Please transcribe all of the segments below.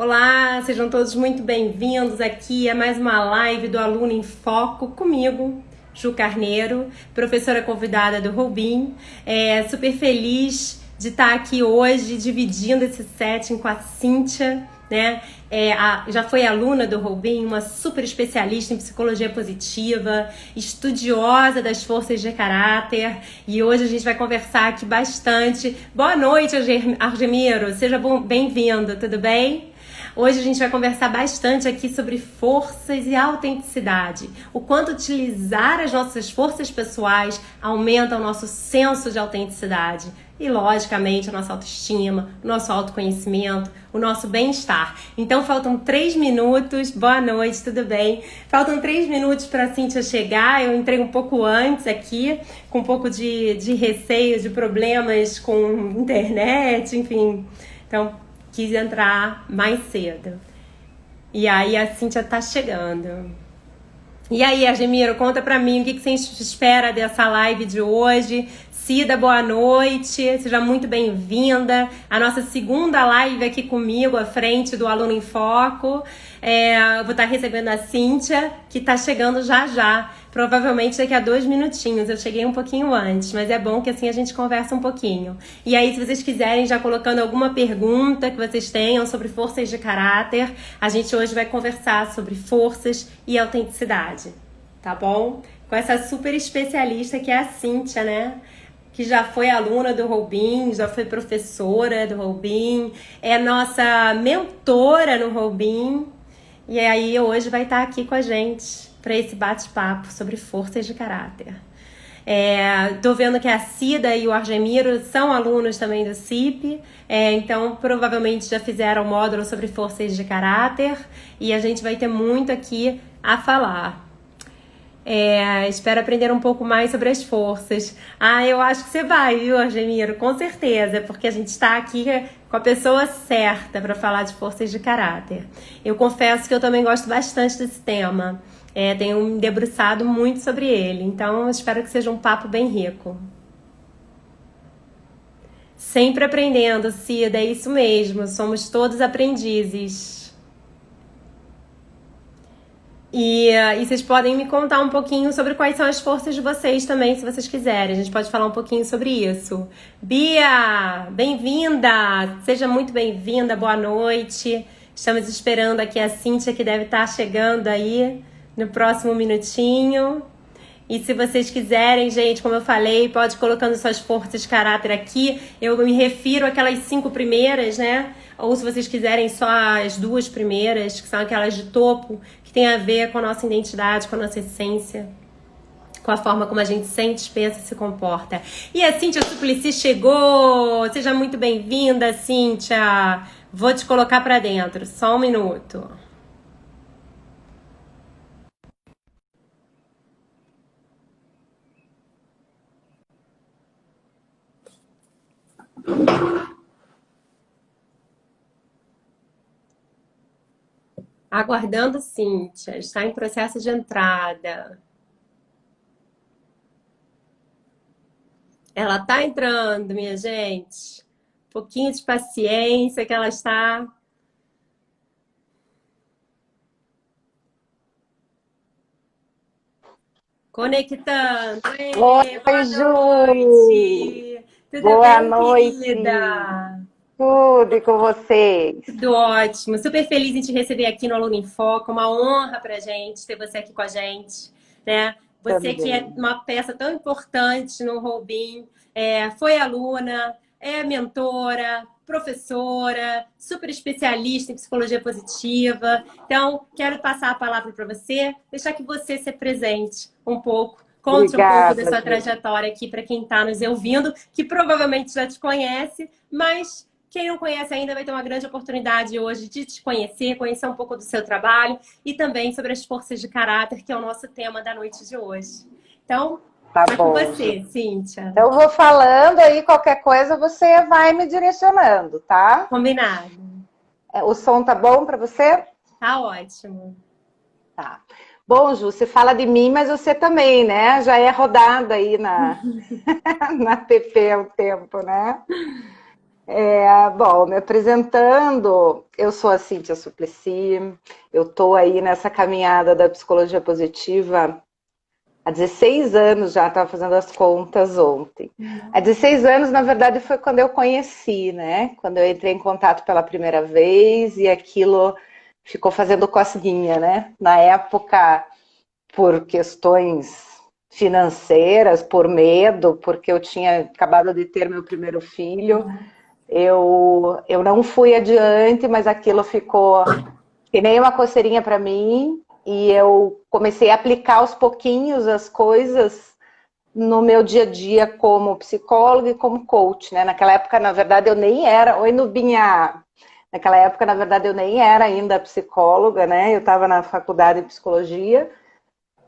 Olá, sejam todos muito bem-vindos aqui a mais uma live do Aluno em Foco comigo, Ju Carneiro, professora convidada do Roubim. Super feliz de estar aqui hoje dividindo esse setting com a Cíntia, né? Já foi aluna do Roubim, uma super especialista em psicologia positiva, estudiosa das forças de caráter, e hoje a gente vai conversar aqui bastante. Boa noite, Argemiro, seja bem-vindo, tudo bem? Hoje a gente vai conversar bastante aqui sobre forças e autenticidade. O quanto utilizar as nossas forças pessoais aumenta o nosso senso de autenticidade. E, logicamente, a nossa autoestima, o nosso autoconhecimento, o nosso bem-estar. Então, faltam 3 minutos. Boa noite, tudo bem? Faltam 3 minutos para a Cíntia chegar. Eu entrei um pouco antes aqui, com um pouco de receio, de problemas com internet, enfim. Então, quis entrar mais cedo. E aí a Cíntia tá chegando. E aí, Argemiro, conta pra mim o que você espera dessa live de hoje. Cida, boa noite, seja muito bem-vinda. A nossa segunda live aqui comigo, à frente do Aluno em Foco. Eu vou estar recebendo a Cíntia, que tá chegando já já. Provavelmente daqui a 2 minutinhos. Eu cheguei um pouquinho antes, mas é bom que assim a gente conversa um pouquinho. E aí, se vocês quiserem, já colocando alguma pergunta que vocês tenham sobre forças de caráter, a gente hoje vai conversar sobre forças e autenticidade, tá bom? Com essa super especialista que é a Cíntia, né? Que já foi aluna do Roubim, já foi professora do Roubim, é nossa mentora no Roubim. E aí hoje vai estar aqui com a gente para esse bate-papo sobre forças de caráter. Tô vendo que a Cida e o Argemiro são alunos também do CIP, então provavelmente já fizeram um módulo sobre forças de caráter e a gente vai ter muito aqui a falar. Espero aprender um pouco mais sobre as forças. Eu acho que você vai, viu, Argemiro? Com certeza, porque a gente está aqui com a pessoa certa para falar de forças de caráter. Eu confesso que eu também gosto bastante desse tema. Tenho me debruçado muito sobre ele, então espero que seja um papo bem rico. Sempre aprendendo, Cida, é isso mesmo, somos todos aprendizes. E vocês podem me contar um pouquinho sobre quais são as forças de vocês também, se vocês quiserem. A gente pode falar um pouquinho sobre isso. Bia, bem-vinda! Seja muito bem-vinda, boa noite. Estamos esperando aqui a Cíntia, que deve estar chegando aí no próximo minutinho. E se vocês quiserem, gente, como eu falei, pode ir colocando suas forças de caráter aqui. Eu me refiro àquelas 5 primeiras, né? Ou se vocês quiserem só as 2 primeiras, que são aquelas de topo, que tem a ver com a nossa identidade, com a nossa essência, com a forma como a gente sente, pensa e se comporta. E a Cíntia Suplicy chegou! Seja muito bem-vinda, Cíntia! Vou te colocar para dentro, só um minuto. Aguardando, Cíntia. Está em processo de entrada. Ela está entrando, minha gente. Um pouquinho de paciência que ela está conectando. Oi, Boa Ju! noite. Tudo Boa bem, noite! querida? Tudo e com vocês? Tudo ótimo. Super feliz em te receber aqui no Aluno em Foco. Uma honra pra gente ter você aqui com a gente, né? Você que é Também. uma peça tão importante no Roubim, foi aluna, é mentora, professora, super especialista em psicologia positiva. Então, quero passar a palavra para você, deixar que você se apresente um pouco, conte um pouco da Obrigada, sua Ju. trajetória aqui para quem está nos ouvindo, que provavelmente já te conhece, mas quem não conhece ainda vai ter uma grande oportunidade hoje de te conhecer, conhecer um pouco do seu trabalho e também sobre as forças de caráter, que é o nosso tema da noite de hoje. Então, Tá tá com bom, Ju. você, Cíntia. Eu vou falando aí, qualquer coisa você vai me direcionando, tá? Combinado. O som tá bom para você? Tá ótimo. Tá. Bom, Ju, você fala de mim, mas você também, né? Já é rodada aí na TP há um tempo, né? Bom, me apresentando, eu sou a Cíntia Suplicy, eu estou aí nessa caminhada da psicologia positiva há 16 anos já, estava fazendo as contas ontem. Há 16 anos, na verdade, foi quando eu conheci, né? Quando eu entrei em contato pela primeira vez e aquilo ficou fazendo cosquinha, né? Na época, por questões financeiras, por medo, porque eu tinha acabado de ter meu primeiro filho, eu não fui adiante, mas aquilo ficou que nem uma coceirinha para mim, e eu comecei a aplicar aos pouquinhos as coisas no meu dia a dia como psicóloga e como coach, né? Naquela época, na verdade, eu nem era... Oi, Nubinha! Naquela época, na verdade, eu nem era ainda psicóloga, né? Eu estava na faculdade de psicologia,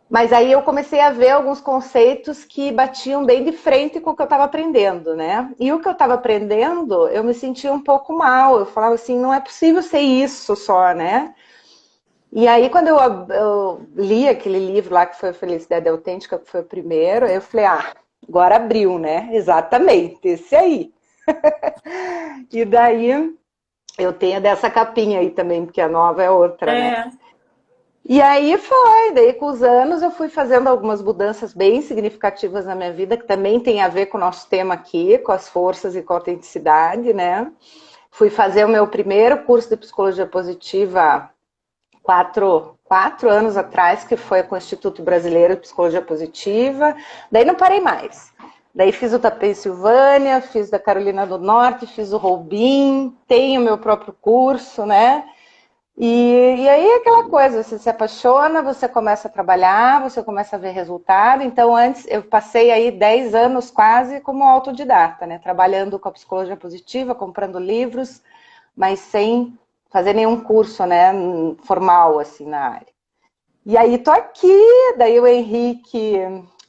mas aí eu comecei a ver alguns conceitos que batiam bem de frente com o que eu estava aprendendo, né? E o que eu estava aprendendo, eu me sentia um pouco mal. Eu falava assim, não é possível ser isso só, né? E aí, quando eu li aquele livro lá, que foi Felicidade Autêntica, que foi o primeiro, eu falei, agora abriu, né? Exatamente, esse aí. E daí, eu tenho dessa capinha aí também, porque a nova é outra, né? E aí daí com os anos eu fui fazendo algumas mudanças bem significativas na minha vida, que também tem a ver com o nosso tema aqui, com as forças e com a autenticidade, né? Fui fazer o meu primeiro curso de psicologia positiva quatro anos atrás, que foi com o Instituto Brasileiro de Psicologia Positiva. Daí não parei mais. Daí fiz o da Pensilvânia, fiz da Carolina do Norte, fiz o Roubim, tenho meu próprio curso, né? E aí é aquela coisa, você se apaixona, você começa a trabalhar, você começa a ver resultado. Então, antes, eu passei aí 10 anos quase como autodidata, né? Trabalhando com a psicologia positiva, comprando livros, mas sem fazer nenhum curso, né, formal, assim, na área. E aí tô aqui, daí o Henrique,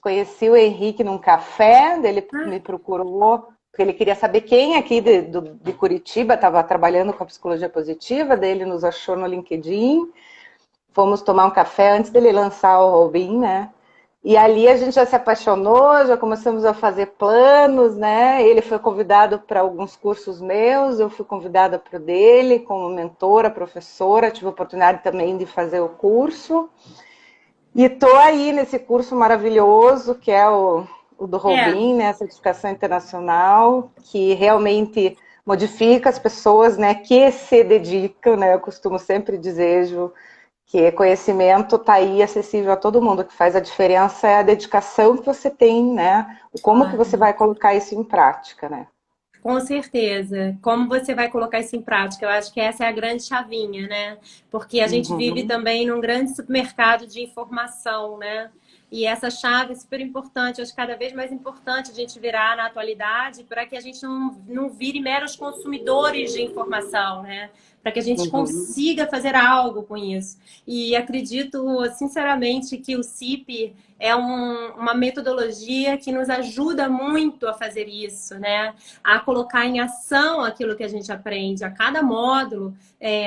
conheci o Henrique num café, ele me procurou, porque ele queria saber quem aqui de Curitiba estava trabalhando com a psicologia positiva, daí ele nos achou no LinkedIn, fomos tomar um café antes dele lançar o Roubim, né? E ali a gente já se apaixonou, já começamos a fazer planos, né? Ele foi convidado para alguns cursos meus, eu fui convidada para o dele como mentora, professora, tive a oportunidade também de fazer o curso. E estou aí nesse curso maravilhoso, que é o do Roubim, né? Certificação internacional, que realmente modifica as pessoas, né? Que se dedicam, né? Eu costumo sempre dizer, Ju, que conhecimento está aí acessível a todo mundo. O que faz a diferença é a dedicação que você tem, né? Como que você vai colocar isso em prática, né? Com certeza. Como você vai colocar isso em prática? Eu acho que essa é a grande chavinha, né? Porque a gente vive também num grande supermercado de informação, né? E essa chave é super importante. Eu acho cada vez mais importante a gente virar na atualidade para que a gente não vire meros consumidores de informação, né? Para que a gente consiga fazer algo com isso. E acredito, sinceramente, que o CIP é uma metodologia que nos ajuda muito a fazer isso, né? A colocar em ação aquilo que a gente aprende. A cada módulo,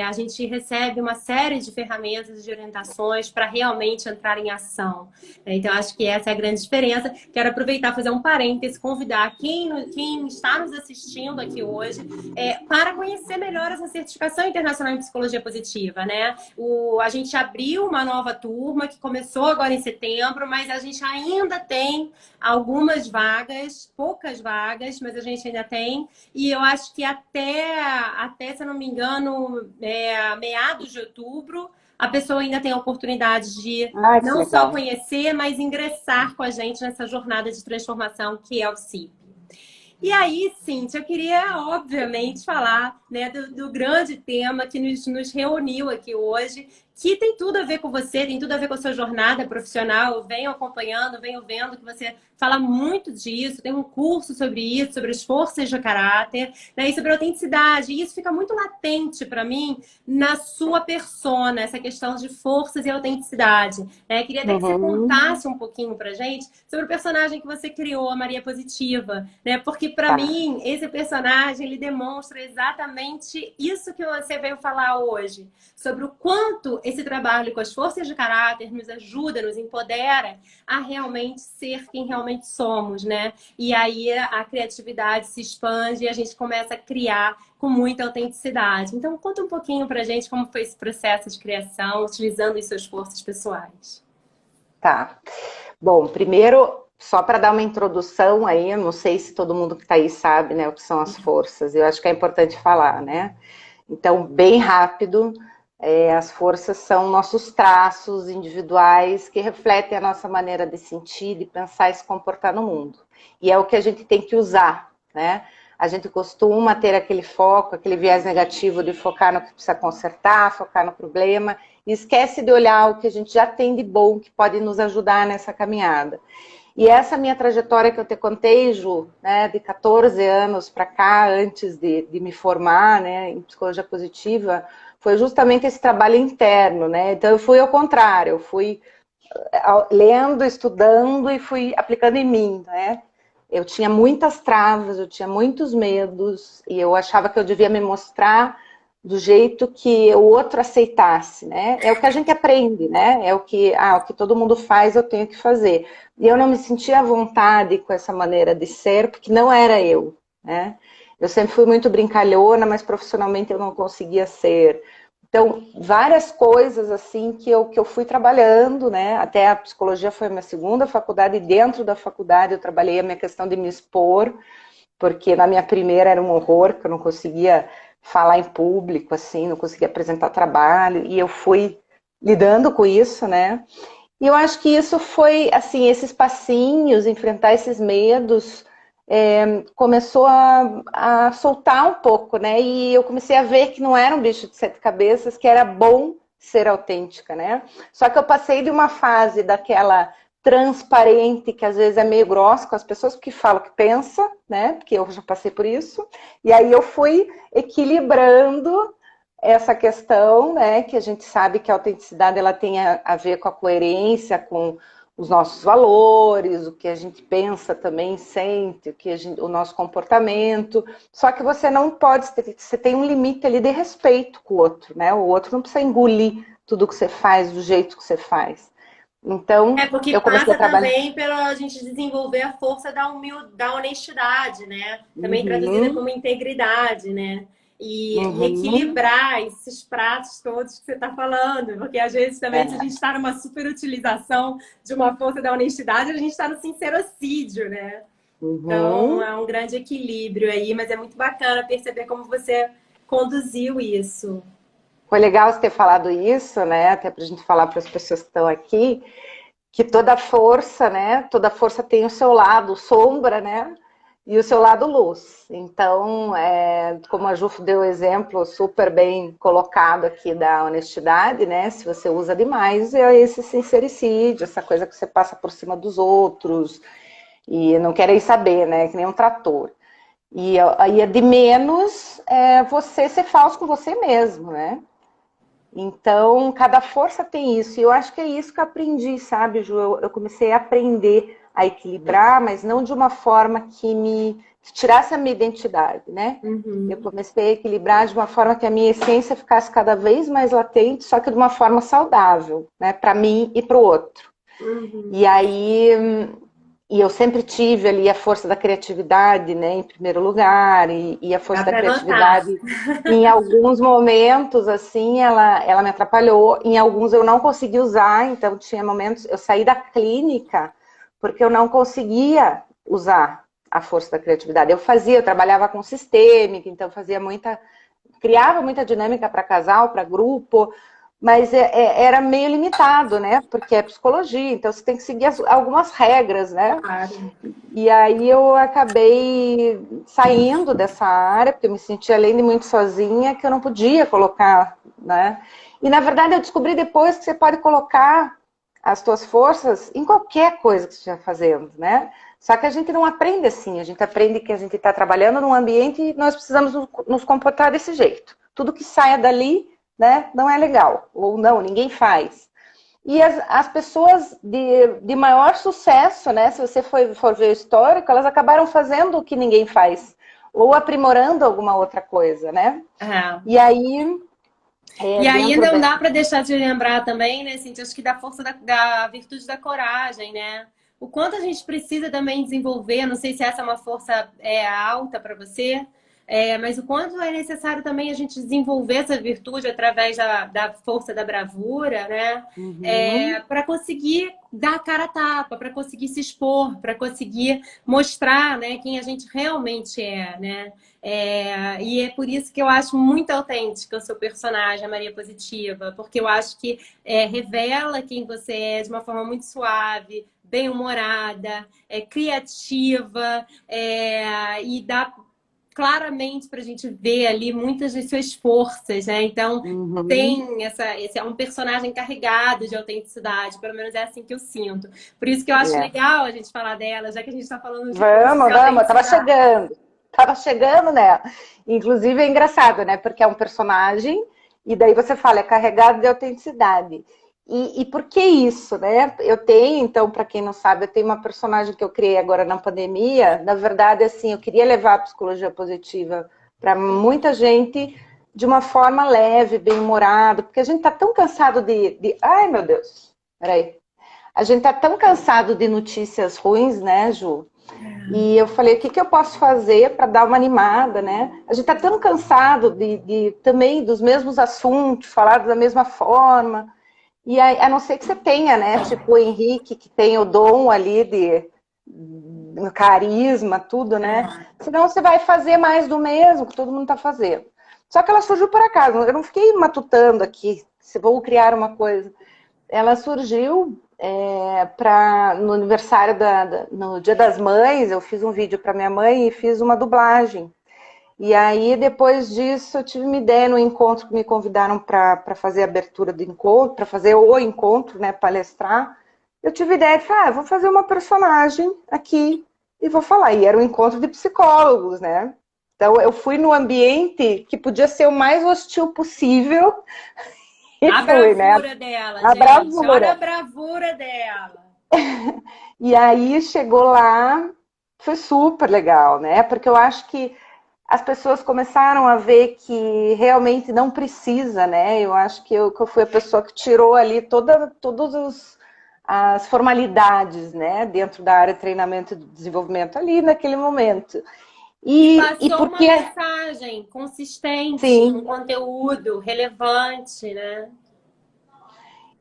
a gente recebe uma série de ferramentas e de orientações para realmente entrar em ação. Então, acho que essa é a grande diferença. Quero aproveitar e fazer um parêntese, convidar quem está nos assistindo aqui hoje para conhecer melhor essa certificação internacional em psicologia positiva, né? A gente abriu uma nova turma que começou agora em setembro, mas a gente ainda tem algumas vagas, poucas vagas, mas a gente ainda tem. E eu acho que até se eu não me engano, meados de outubro, a pessoa ainda tem a oportunidade de não só conhecer, mas ingressar com a gente nessa jornada de transformação que é o CIP. E aí, Cíntia, eu queria, obviamente, falar, né, do grande tema que nos reuniu aqui hoje, que tem tudo a ver com você, tem tudo a ver com a sua jornada profissional. Eu venho acompanhando, venho vendo que você fala muito disso, tem um curso sobre isso, sobre as forças do caráter, né, e sobre a autenticidade. E isso fica muito latente para mim na sua persona, essa questão de forças e autenticidade. Né? Queria até que você contasse um pouquinho pra gente sobre o personagem que você criou, a Maria Positiva, né? Porque que para Tá. mim esse personagem ele demonstra exatamente isso que você veio falar hoje, sobre o quanto esse trabalho com as forças de caráter nos ajuda, nos empodera a realmente ser quem realmente somos, né? E aí a criatividade se expande e a gente começa a criar com muita autenticidade. Então conta um pouquinho pra gente como foi esse processo de criação, utilizando as suas forças pessoais. Tá. Bom, primeiro, só para dar uma introdução aí, eu não sei se todo mundo que está aí sabe, né, o que são as forças. Eu acho que é importante falar, né? Então, bem rápido, as forças são nossos traços individuais que refletem a nossa maneira de sentir, de pensar e se comportar no mundo. E é o que a gente tem que usar, né? A gente costuma ter aquele foco, aquele viés negativo de focar no que precisa consertar, focar no problema, e esquece de olhar o que a gente já tem de bom que pode nos ajudar nessa caminhada. E essa minha trajetória que eu te contei, Ju, né, de 14 anos para cá, antes de me formar, né, em psicologia positiva, foi justamente esse trabalho interno, né? Então eu fui ao contrário, eu fui lendo, estudando e fui aplicando em mim, né? Eu tinha muitas travas, eu tinha muitos medos e eu achava que eu devia me mostrar do jeito que o outro aceitasse, né? É o que a gente aprende, né? É o que todo mundo faz, eu tenho que fazer. E eu não me sentia à vontade com essa maneira de ser, porque não era eu, né? Eu sempre fui muito brincalhona, mas profissionalmente eu não conseguia ser. Então, várias coisas assim que eu fui trabalhando, né? Até a psicologia foi a minha segunda faculdade, e dentro da faculdade eu trabalhei a minha questão de me expor, porque na minha primeira era um horror, que eu não conseguia falar em público, assim, não conseguia apresentar trabalho, e eu fui lidando com isso, né? E eu acho que isso foi, assim, esses passinhos, enfrentar esses medos, começou a soltar um pouco, né? E eu comecei a ver que não era um bicho de sete cabeças, que era bom ser autêntica, né? Só que eu passei de uma fase daquela transparente, que às vezes é meio grossa com as pessoas, porque fala o que pensa, né? Porque eu já passei por isso. E aí eu fui equilibrando essa questão, né, que a gente sabe que a autenticidade ela tem a ver com a coerência, com os nossos valores, o que a gente pensa também, sente, o nosso comportamento. Só que você não pode, você tem um limite ali de respeito com o outro, né? O outro não precisa engolir tudo que você faz do jeito que você faz. Então, Porque eu comecei a passa trabalhar. também pela gente desenvolver a força da honestidade, né? Também traduzida Uhum, como integridade, né? E uhum, equilibrar esses pratos todos que você está falando, porque às vezes também se a gente está numa superutilização de uma força da honestidade, a gente está no sincerocídio, né? Então uhum. é um grande equilíbrio aí, mas é muito bacana perceber como você conduziu isso. Foi legal você ter falado isso, né? Até para a gente falar para as pessoas que estão aqui, que toda força, né? Toda força tem o seu lado sombra, né? E o seu lado luz. Então, como a Ju deu o exemplo super bem colocado aqui da honestidade, né? Se você usa demais, é esse sincericídio, essa coisa que você passa por cima dos outros e não querem saber, né? Que nem um trator. E aí é de menos você ser falso com você mesmo, né? Então, cada força tem isso. E eu acho que é isso que eu aprendi, sabe, Ju? Eu comecei a aprender a equilibrar, mas não de uma forma que tirasse a minha identidade, né? Eu Uhum. comecei a equilibrar de uma forma que a minha essência ficasse cada vez mais latente, só que de uma forma saudável, né? Para mim e para o outro. Uhum. E aí, e eu sempre tive ali a força da criatividade, né, em primeiro lugar, e a Dá força da para notar. criatividade, em alguns momentos, assim, ela me atrapalhou, em alguns eu não consegui usar, então tinha momentos, eu saí da clínica porque eu não conseguia usar a força da criatividade. Eu trabalhava com sistêmica, então criava muita dinâmica para casal, para grupo, mas era meio limitado, né? Porque é psicologia, então você tem que seguir algumas regras, né? Claro. E aí eu acabei saindo dessa área, porque eu me sentia além de muito sozinha, que eu não podia colocar, né? E na verdade eu descobri depois que você pode colocar as tuas forças em qualquer coisa que você estiver fazendo, né? Só que a gente não aprende assim, a gente aprende que a gente está trabalhando num ambiente e nós precisamos nos comportar desse jeito. Tudo que saia dali, né, não é legal, ou não, ninguém faz. E as pessoas de maior sucesso, né? Se você for ver o histórico, elas acabaram fazendo o que ninguém faz, ou aprimorando alguma outra coisa, né? É. E aí, E aí dentro não desse... dá para deixar de lembrar também, né, Cintia, acho que da força da virtude da coragem, né? O quanto a gente precisa também desenvolver, não sei se essa é uma força alta para você, mas o quanto é necessário também a gente desenvolver essa virtude através da força da bravura, né? Uhum. Para conseguir dar a cara a tapa, para conseguir se expor, para conseguir mostrar, né, quem a gente realmente é, né? E é por isso que eu acho muito autêntica o seu personagem, a Maria Positiva, porque eu acho que revela quem você é de uma forma muito suave, bem-humorada, criativa, e dá claramente para a gente ver ali muitas de suas forças, né? Então Uhum. tem esse é um personagem carregado de autenticidade, pelo menos é assim que eu sinto. Por isso que eu acho É. legal a gente falar dela, já que a gente está falando de força Vamos, de vamos, autenticidade. tava chegando nela. Inclusive é engraçado, né? Porque é um personagem, e daí você fala, é carregado de autenticidade. E por que isso, né? Eu tenho, então, para quem não sabe, eu tenho uma personagem que eu criei agora na pandemia. Na verdade, assim, eu queria levar a psicologia positiva para muita gente de uma forma leve, bem-humorada, porque a gente tá tão cansado Ai, meu Deus, peraí. A gente tá tão cansado de notícias ruins, né, Ju? E eu falei, o que eu posso fazer para dar uma animada, né? A gente está tão cansado também dos mesmos assuntos, falar da mesma forma. E a não ser que você tenha, né? Tipo o Henrique, que tem o dom ali de carisma, tudo, né? Senão você vai fazer mais do mesmo que todo mundo está fazendo. Só que ela surgiu por acaso. Eu não fiquei matutando aqui, se vou criar uma coisa. Ela surgiu no aniversário no Dia das Mães. Eu fiz um vídeo para minha mãe e fiz uma dublagem. E aí, depois disso, eu tive uma ideia no encontro que me convidaram para fazer a abertura do encontro, para fazer o encontro, né, palestrar. Eu tive ideia de falar, vou fazer uma personagem aqui e vou falar. E era um encontro de psicólogos, né? Então, eu fui no ambiente que podia ser o mais hostil possível e A fui, né? bravura dela, A gente. Olha a bravura. bravura dela. E aí chegou lá, foi super legal, né? Porque eu acho que as pessoas começaram a ver que realmente não precisa, né? Eu acho que eu fui a pessoa que tirou ali todas as formalidades, né? Dentro da área de treinamento e desenvolvimento ali naquele momento. E E passou uma porque, mensagem consistente, um sim, conteúdo relevante, né?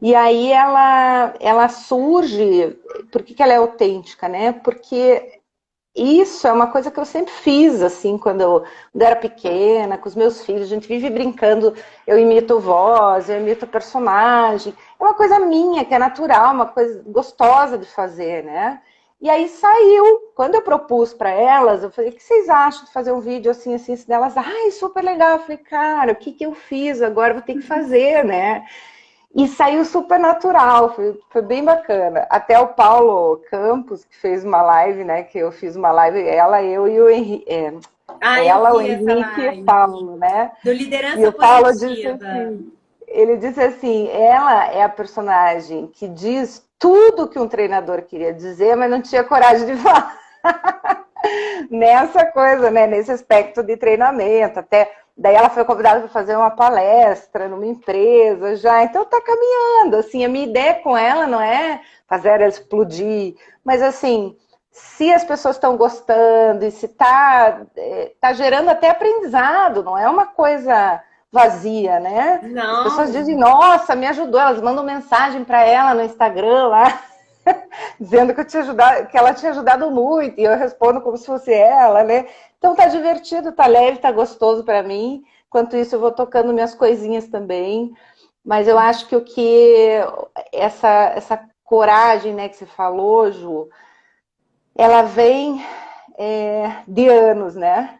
e aí ela surge, por que ela é autêntica, né? Porque isso é uma coisa que eu sempre fiz, assim, quando eu era pequena, com os meus filhos, a gente vive brincando, eu imito voz, eu imito personagem, é uma coisa minha, que é natural, uma coisa gostosa de fazer, né? E aí saiu, quando eu propus para elas, eu falei, o que vocês acham de fazer um vídeo assim, assim, assim, delas, ai, super legal, eu falei, cara, o que eu fiz agora, eu vou ter que fazer, né? E saiu super natural, foi bem bacana. Até o Paulo Campos, que fez uma live, né? Que eu fiz uma live, ela, eu e o Henrique. Ah, eu Ela, o vi essa Henrique e o live. Paulo, né? Do E Liderança o Paulo disse Positiva. assim, ele disse assim, ela é a personagem que diz tudo que um treinador queria dizer, mas não tinha coragem de falar nessa coisa, né? Nesse aspecto de treinamento. Até daí ela foi convidada para fazer uma palestra numa empresa já. Então tá caminhando. Assim, a minha ideia com ela não é fazer ela explodir, mas assim, se as pessoas estão gostando e se tá gerando até aprendizado, não é uma coisa vazia, né? As pessoas Não, dizem, nossa, me ajudou, elas mandam mensagem para ela no Instagram lá, dizendo que, que ela tinha ajudado muito, e eu respondo como se fosse ela, né? Então tá divertido, tá leve, tá gostoso para mim. Enquanto isso, eu vou tocando minhas coisinhas também. Mas eu acho que essa coragem, né, que você falou, Ju, ela vem de anos, né?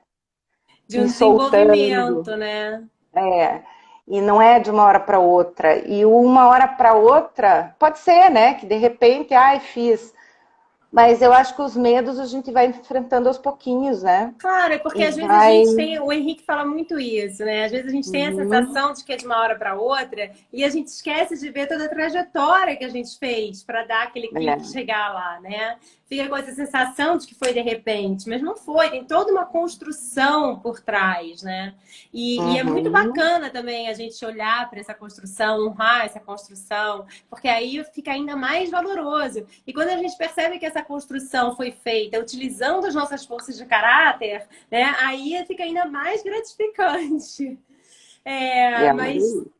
de um Me soltando. desenvolvimento, né? É, e não é de uma hora para outra. E uma hora para outra, pode ser, né? Que de repente, ai, fiz. Mas eu acho que os medos a gente vai enfrentando aos pouquinhos, né? Claro, é porque E às vezes a vai. gente tem, o Henrique fala muito isso, né? Às vezes a gente tem a Uhum, sensação de que é de uma hora para outra e a gente esquece de ver toda a trajetória que a gente fez para dar aquele clique e é. chegar lá, né? Fica com essa sensação de que foi de repente, mas não foi, tem toda uma construção por trás, né? E é muito Uhum. bacana também a gente olhar para essa construção, honrar essa construção, porque aí fica ainda mais valoroso. E quando a gente percebe que essa construção foi feita utilizando as nossas forças de caráter, né, aí fica ainda mais gratificante. É uma Mas, delícia.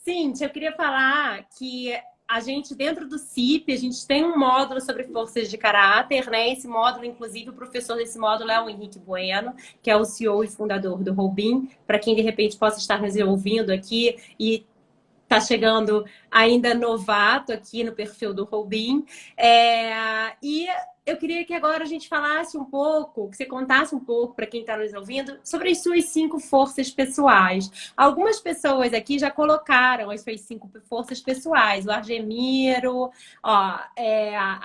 Cíntia, eu queria falar que a gente, dentro do CIP, a gente tem um módulo sobre forças de caráter, né? Esse módulo, inclusive, o professor desse módulo é o Henrique Bueno, que é o CEO e fundador do Roubim, para quem de repente possa estar nos ouvindo aqui e está chegando ainda novato aqui no perfil do Roubim. E eu queria que agora a gente falasse um pouco, que você contasse um pouco para quem está nos ouvindo, sobre as suas 5 forças pessoais. Algumas pessoas aqui já colocaram as suas 5 forças pessoais. O Argemiro, ó,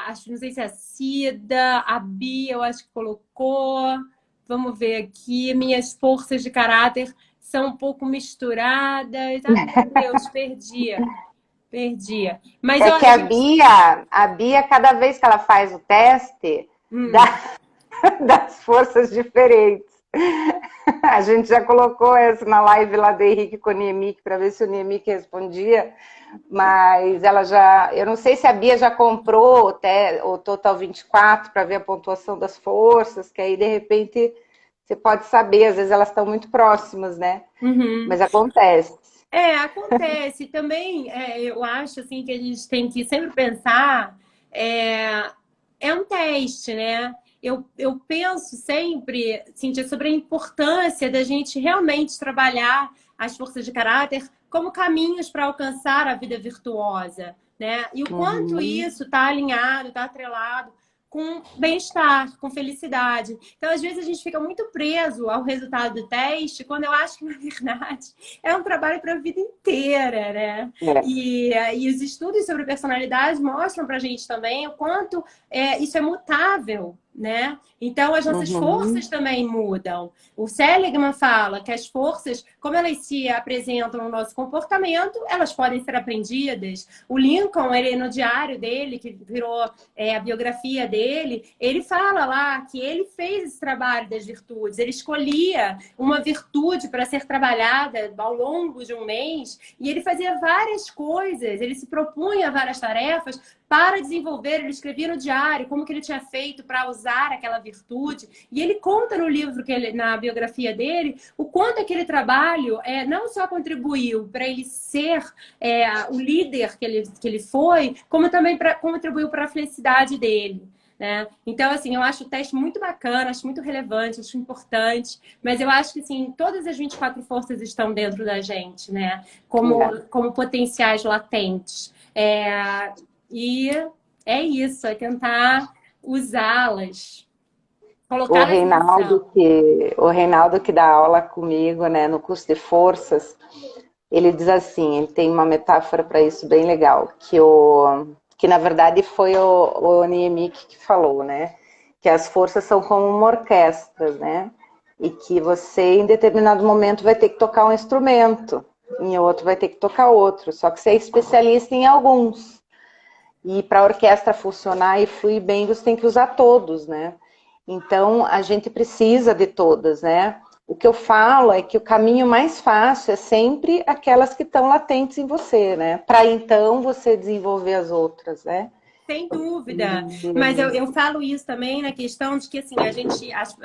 acho, não sei se é a Cida, a Bia, eu acho que colocou. Vamos ver aqui, minhas forças de caráter são um pouco misturadas. Ai, meu Deus, perdi. Perdi. Mas É que olha, gente. A Bia, cada vez que ela faz o teste, dá, Hum, das forças diferentes. A gente já colocou essa na live lá do Henrique com o Niemic para ver se o Niemic respondia, mas ela já. Eu não sei se a Bia já comprou o Total 24 para ver a pontuação das forças, que aí de repente você pode saber, às vezes elas estão muito próximas, né? uhum. Mas acontece. Acontece. Também eu acho assim que a gente tem que sempre pensar é, é um teste, né? Eu penso sempre, Cíntia, sobre a importância da gente realmente trabalhar as forças de caráter como caminhos para alcançar a vida virtuosa, né? E o quanto Uhum. isso está alinhado, está atrelado com bem-estar, com felicidade. Então, às vezes, a gente fica muito preso ao resultado do teste, quando eu acho que, na verdade, é um trabalho para a vida inteira, né? É. E os estudos sobre personalidade mostram para a gente também o quanto isso é mutável, né? Então, as nossas Uhum. forças também mudam. O Seligman fala que as forças, como elas se apresentam no nosso comportamento, elas podem ser aprendidas. O Lincoln, ele no diário dele, que virou a biografia dele, ele fala lá que ele fez esse trabalho das virtudes. Ele escolhia uma virtude para ser trabalhada ao longo de um mês e ele fazia várias coisas. Ele se propunha várias tarefas para desenvolver, ele escrevia no diário como que ele tinha feito para usar aquela virtude. E ele conta no livro, na biografia dele, o quanto aquele trabalho não só contribuiu para ele ser o líder que ele foi, como também contribuiu para a felicidade dele. Né? Então, assim, eu acho o teste muito bacana, acho muito relevante, acho importante, mas eu acho que, assim, todas as 24 forças estão dentro da gente, né? É. Como potenciais latentes. E é isso, é tentar usá-las, O colocá-las em Reinaldo ação. o Reinaldo que dá aula comigo, né, no curso de forças, ele diz assim, ele tem uma metáfora para isso bem legal, que na verdade foi o Niemic que falou, né, que as forças são como uma orquestra, né, e que você em determinado momento vai ter que tocar um instrumento, em outro vai ter que tocar outro, só que você é especialista em alguns. E para a orquestra funcionar e fluir bem, você tem que usar todos, né? Então, a gente precisa de todas, né? O que eu falo é que o caminho mais fácil é sempre aquelas que estão latentes em você, né? Para então você desenvolver as outras, né? Sem dúvida. Mas E... eu falo isso também na questão de que assim,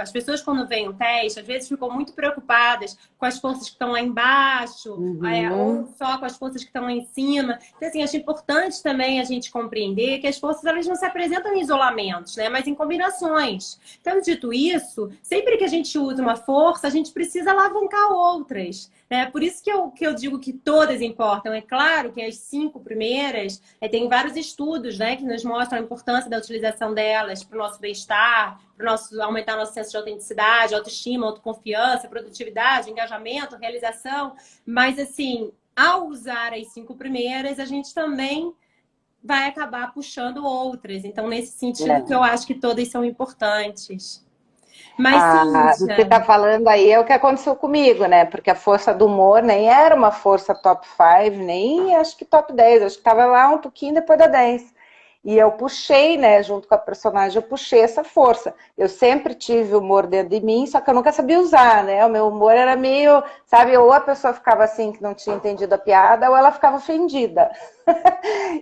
as pessoas quando veem o teste, às vezes ficam muito preocupadas com as forças que estão lá embaixo, ou Uhum, só com as forças que estão lá em cima. Então, assim, acho importante também a gente compreender que as forças elas não se apresentam em isolamentos, né? Mas em combinações. Então, dito isso, sempre que a gente usa uma força, a gente precisa alavancar outras. Né? Por isso que eu digo que todas importam. É claro que as 5 primeiras, tem vários estudos, né, que nos mostram a importância da utilização delas para o nosso bem-estar, para aumentar nosso senso de autenticidade, autoestima, autoconfiança, produtividade, engajamento, realização. Mas, assim, ao usar as 5 primeiras, a gente também vai acabar puxando outras. Então, nesse sentido que É. eu acho que todas são importantes. Mas, Você Cíntia, está falando aí é o que aconteceu comigo, né? Porque a força do humor nem era uma força top 5, nem acho que top 10, acho que estava lá um pouquinho depois da 10. E eu puxei, né, junto com a personagem, eu puxei essa força. Eu sempre tive humor dentro de mim, só que eu nunca sabia usar, né? O meu humor era meio, sabe, ou a pessoa ficava assim, que não tinha entendido a piada, ou ela ficava ofendida.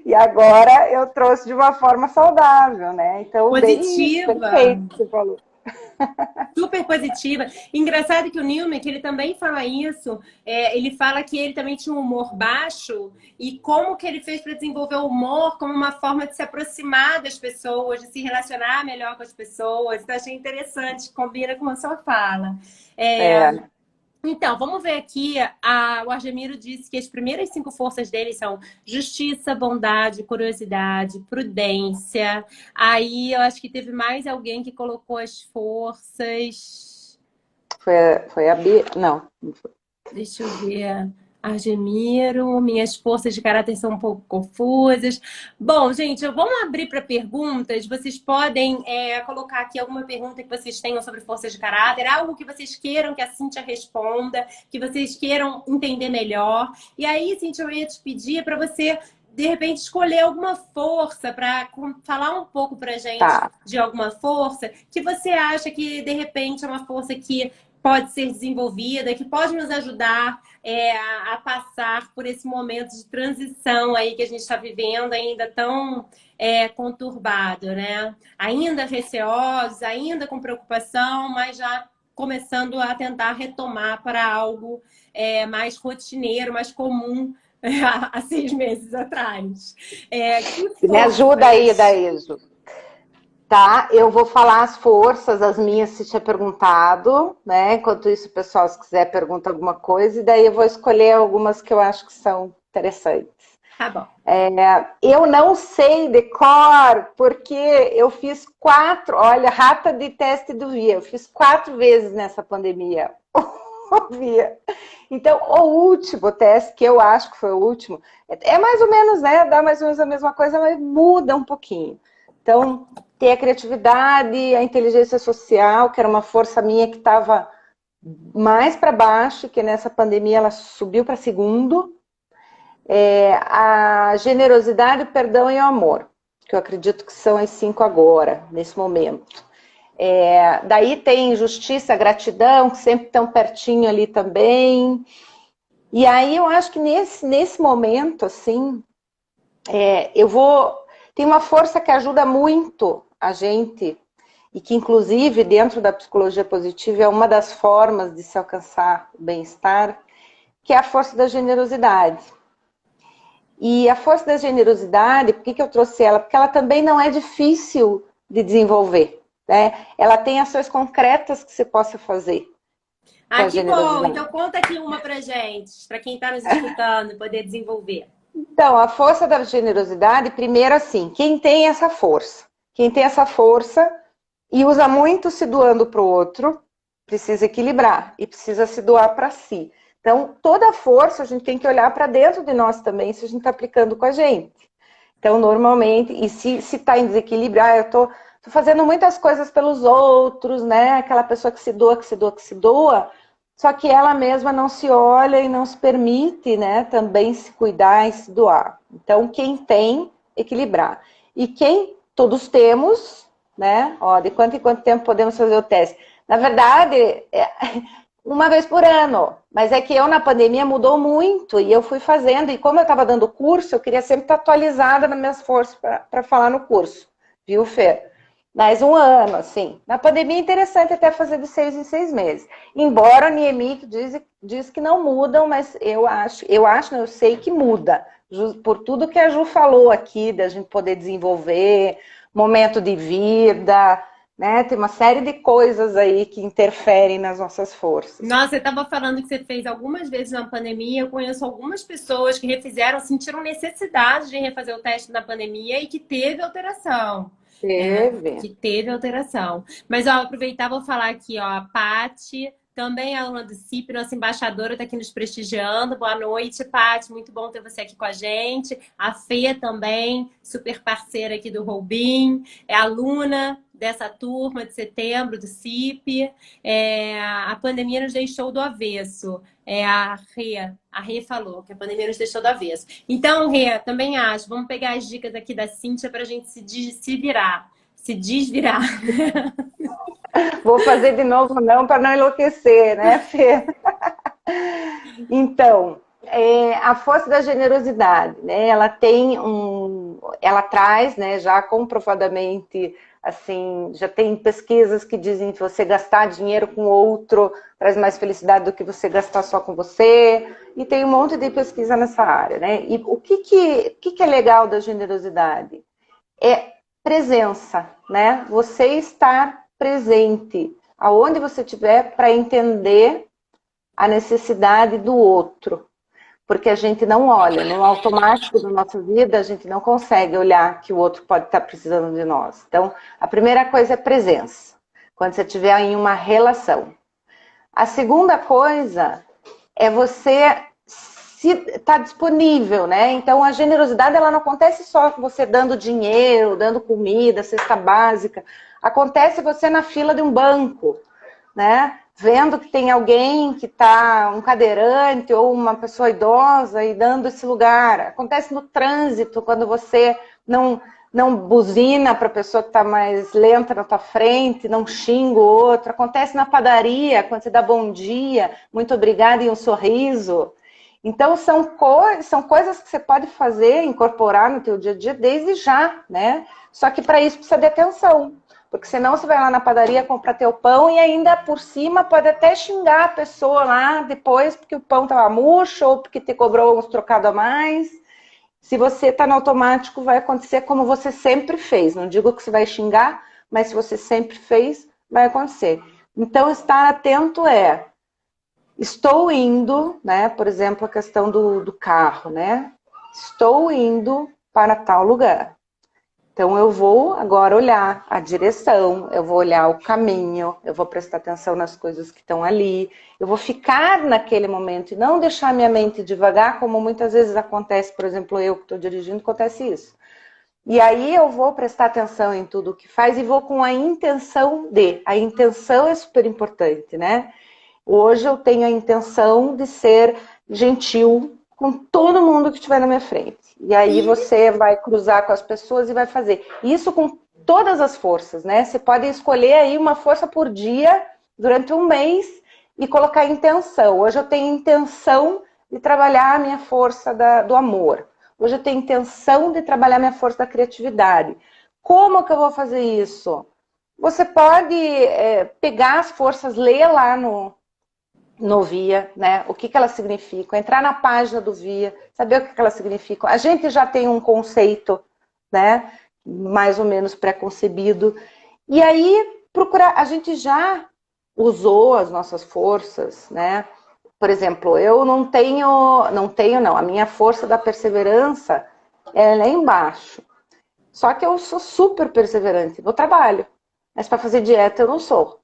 E agora eu trouxe de uma forma saudável, né? Então, bem isso, positiva. perfeito, você falou. Super positiva. Engraçado que o Newman, que ele também fala isso, ele fala que ele também tinha um humor baixo e como que ele fez para desenvolver o humor como uma forma de se aproximar das pessoas, de se relacionar melhor com as pessoas. Então, achei interessante, combina com a sua fala. É, É, então, vamos ver aqui. O Argemiro disse que as primeiras 5 forças dele são justiça, bondade, curiosidade, prudência. Aí eu acho que teve mais alguém que colocou as forças. foi a Bia. Não, não foi. Deixa eu ver. Argemiro, minhas forças de caráter são um pouco confusas. Bom, gente, vamos abrir para perguntas. Vocês podem colocar aqui alguma pergunta que vocês tenham sobre forças de caráter, algo que vocês queiram que a Cíntia responda, que vocês queiram entender melhor. E aí, Cíntia, eu ia te pedir para você, de repente, escolher alguma força para falar um pouco para gente Tá. de alguma força que você acha que, de repente, é uma força que pode ser desenvolvida, que pode nos ajudar a passar por esse momento de transição aí que a gente está vivendo, ainda tão conturbado, né? Ainda receosos, ainda com preocupação, mas já começando a tentar retomar para algo mais rotineiro, mais comum há 6 meses atrás. Que Me ajuda aí, forças? Daíso. Tá, eu vou falar as forças, as minhas, se tinha perguntado, né? Enquanto isso, pessoal, se quiser perguntar alguma coisa, e daí eu vou escolher algumas que eu acho que são interessantes. Tá bom. Eu não sei de cor, porque eu fiz 4, olha, rata de teste do Via, eu fiz 4 vezes nessa pandemia. Via. Então, o último teste, que eu acho que foi o último, é mais ou menos, né? Dá mais ou menos a mesma coisa, mas muda um pouquinho. Então, tem a criatividade, a inteligência social, que era uma força minha que estava mais para baixo, que nessa pandemia ela subiu para segundo. A generosidade, o perdão e o amor, que eu acredito que são as 5 agora, nesse momento. Daí tem justiça, gratidão, que sempre estão pertinho ali também. E aí eu acho que nesse momento, assim, eu vou. Tem uma força que ajuda muito a gente, e que, inclusive, dentro da psicologia positiva, é uma das formas de se alcançar o bem-estar, que é a força da generosidade. E a força da generosidade, por que eu trouxe ela? Porque ela também não é difícil de desenvolver, né? Ela tem ações concretas que você possa fazer com Ah, a que bom! generosidade. Então conta aqui uma pra gente, para quem está nos escutando, poder desenvolver. Então, a força da generosidade, primeiro assim, quem tem essa força e usa muito se doando para o outro, precisa equilibrar e precisa se doar para si. Então, toda a força a gente tem que olhar para dentro de nós também, se a gente está aplicando com a gente. Então, normalmente, e se está em desequilíbrio, eu tô fazendo muitas coisas pelos outros, né? Aquela pessoa que se doa, que se doa, que se doa, só que ela mesma não se olha e não se permite, né? Também se cuidar e se doar. Então, quem tem, equilibrar. E quem todos temos, né? Ó, de quanto em quanto tempo podemos fazer o teste? Na verdade, uma vez por ano. Mas é que eu, na pandemia, mudou muito e eu fui fazendo. E como eu estava dando curso, eu queria sempre estar atualizada nas minhas forças para falar no curso. Viu, Fer? Mais um ano, assim. Na pandemia é interessante até fazer de 6 em 6 meses. Embora a Niemi diz que não mudam, mas eu sei que muda. Por tudo que a Ju falou aqui, da gente poder desenvolver, momento de vida, né? Tem uma série de coisas aí que interferem nas nossas forças. Nossa, você estava falando que você fez algumas vezes na pandemia. Eu conheço algumas pessoas que refizeram, sentiram necessidade de refazer o teste na pandemia e que teve alteração. Teve. Que teve alteração. Mas, ó, aproveitar, vou falar aqui, ó, a Paty também aluna do CIP, nossa embaixadora está aqui nos prestigiando. Boa noite, Paty, muito bom ter você aqui com a gente. A Fê também, super parceira aqui do Roubim, é aluna dessa turma de setembro do CIP. A pandemia nos deixou do avesso. A Rê falou que a pandemia nos deixou do avesso. Então, Rê, também acho, vamos pegar as dicas aqui da Cíntia para a gente se virar, se desvirar. Vou fazer de novo não, para não enlouquecer, né, Fê? Então, a força da generosidade, né? Ela traz, né, já comprovadamente, assim, já tem pesquisas que dizem que você gastar dinheiro com outro traz mais felicidade do que você gastar só com você, e tem um monte de pesquisa nessa área, né? E o que é legal da generosidade? É presença, né? Você estar presente aonde você estiver para entender a necessidade do outro. Porque a gente não olha, no automático da nossa vida, a gente não consegue olhar que o outro pode estar precisando de nós. Então, a primeira coisa é presença, quando você estiver em uma relação. A segunda coisa é você estar disponível, né? Então, a generosidade, ela não acontece só com você dando dinheiro, dando comida, cesta básica. Acontece você na fila de um banco, né? Vendo que tem alguém que está, um cadeirante ou uma pessoa idosa e dando esse lugar. Acontece no trânsito, quando você não buzina para a pessoa que está mais lenta na tua frente, não xinga o outro. Acontece na padaria, quando você dá bom dia, muito obrigada e um sorriso. Então, são coisas que você pode fazer, incorporar no teu dia a dia desde já, né? Só que para isso precisa de atenção. Porque senão você vai lá na padaria comprar teu pão e ainda por cima pode até xingar a pessoa lá depois porque o pão estava murcho ou porque te cobrou uns trocados a mais. Se você está no automático, vai acontecer como você sempre fez. Não digo que você vai xingar, mas se você sempre fez, vai acontecer. Então, estar atento estou indo, né? Por exemplo, a questão do carro, né? Estou indo para tal lugar. Então, eu vou agora olhar a direção, eu vou olhar o caminho, eu vou prestar atenção nas coisas que estão ali, eu vou ficar naquele momento e não deixar minha mente devagar, como muitas vezes acontece, por exemplo, eu que estou dirigindo, acontece isso. E aí eu vou prestar atenção em tudo o que faz e vou com a intenção de. A intenção é super importante, né? Hoje eu tenho a intenção de ser gentil com todo mundo que estiver na minha frente. E aí você vai cruzar com as pessoas e vai fazer. Isso com todas as forças, né? Você pode escolher aí uma força por dia durante um mês e colocar intenção. Hoje eu tenho intenção de trabalhar a minha força do amor. Hoje eu tenho intenção de trabalhar a minha força da criatividade. Como que eu vou fazer isso? Você pode pegar as forças, ler lá no VIA, né? O que elas significam, entrar na página do VIA, saber o que elas significam. A gente já tem um conceito, né? Mais ou menos pré-concebido. E aí, procurar, a gente já usou as nossas forças, né? Por exemplo, eu não, a minha força da perseverança é lá embaixo. Só que eu sou super perseverante no trabalho, mas para fazer dieta eu não sou.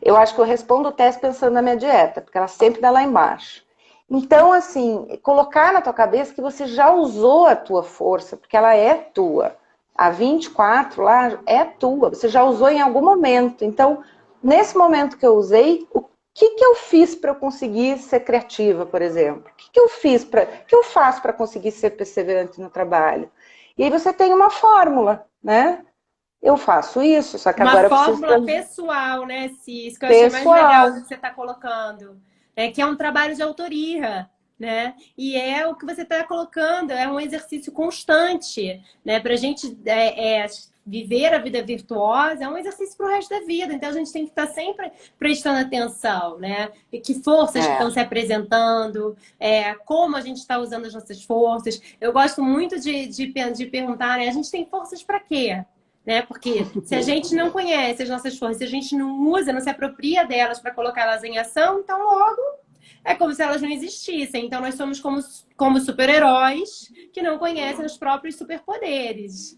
Eu acho que eu respondo o teste pensando na minha dieta, porque ela sempre dá lá embaixo. Então, assim, colocar na tua cabeça que você já usou a tua força, porque ela é tua. A 24 lá é tua, você já usou em algum momento. Então, nesse momento que eu usei, o que eu fiz para eu conseguir ser criativa, por exemplo? O que eu faço para conseguir ser perseverante no trabalho? E aí você tem uma fórmula, né? Eu faço isso, só que agora eu preciso... Uma fórmula pessoal, né, Cis? Que eu achei mais legal que você está colocando. Que é um trabalho de autoria, né? E é o que você está colocando, é um exercício constante, né? Para a gente viver a vida virtuosa é um exercício para o resto da vida. Então a gente tem que estar sempre prestando atenção, né? E que forças que estão se apresentando, como a gente está usando as nossas forças. Eu gosto muito de perguntar, né? A gente tem forças para quê? Né? Porque se a gente não conhece as nossas forças, se a gente não usa, não se apropria delas para colocá-las em ação, então logo é como se elas não existissem. Então, nós somos como super-heróis que não conhecem os próprios superpoderes.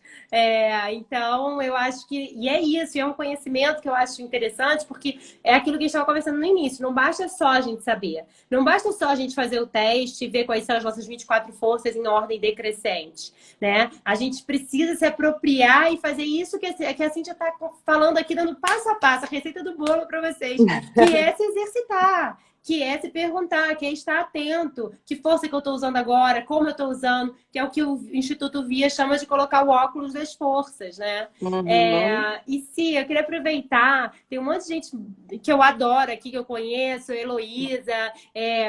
Então, eu acho que... E é isso, e é um conhecimento que eu acho interessante, porque é aquilo que a gente estava conversando no início. Não basta só a gente saber. Não basta só a gente fazer o teste e ver quais são as nossas 24 forças em ordem decrescente, né? A gente precisa se apropriar e fazer isso que a Cíntia está falando aqui, dando passo a passo, a receita do bolo para vocês, que é se exercitar, que é se perguntar, que é estar atento, que força que eu estou usando agora, como eu estou usando, que é o que o Instituto Via chama de colocar o óculos das forças, né? Uhum. E sim, eu queria aproveitar, tem um monte de gente que eu adoro aqui, que eu conheço, Heloísa,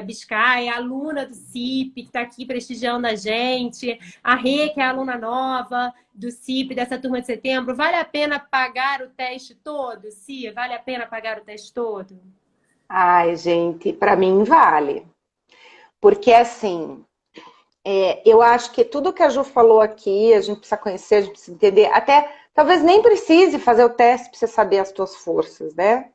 Biscay, aluna do CIP, que está aqui prestigiando a gente, a Rê, que é aluna nova do CIP, dessa turma de setembro. Vale a pena pagar o teste todo, Cia? Vale a pena pagar o teste todo? Ai, gente, para mim vale. Porque assim, eu acho que tudo que a Ju falou aqui, a gente precisa conhecer, a gente precisa entender. Até talvez nem precise fazer o teste para você saber as suas forças, né?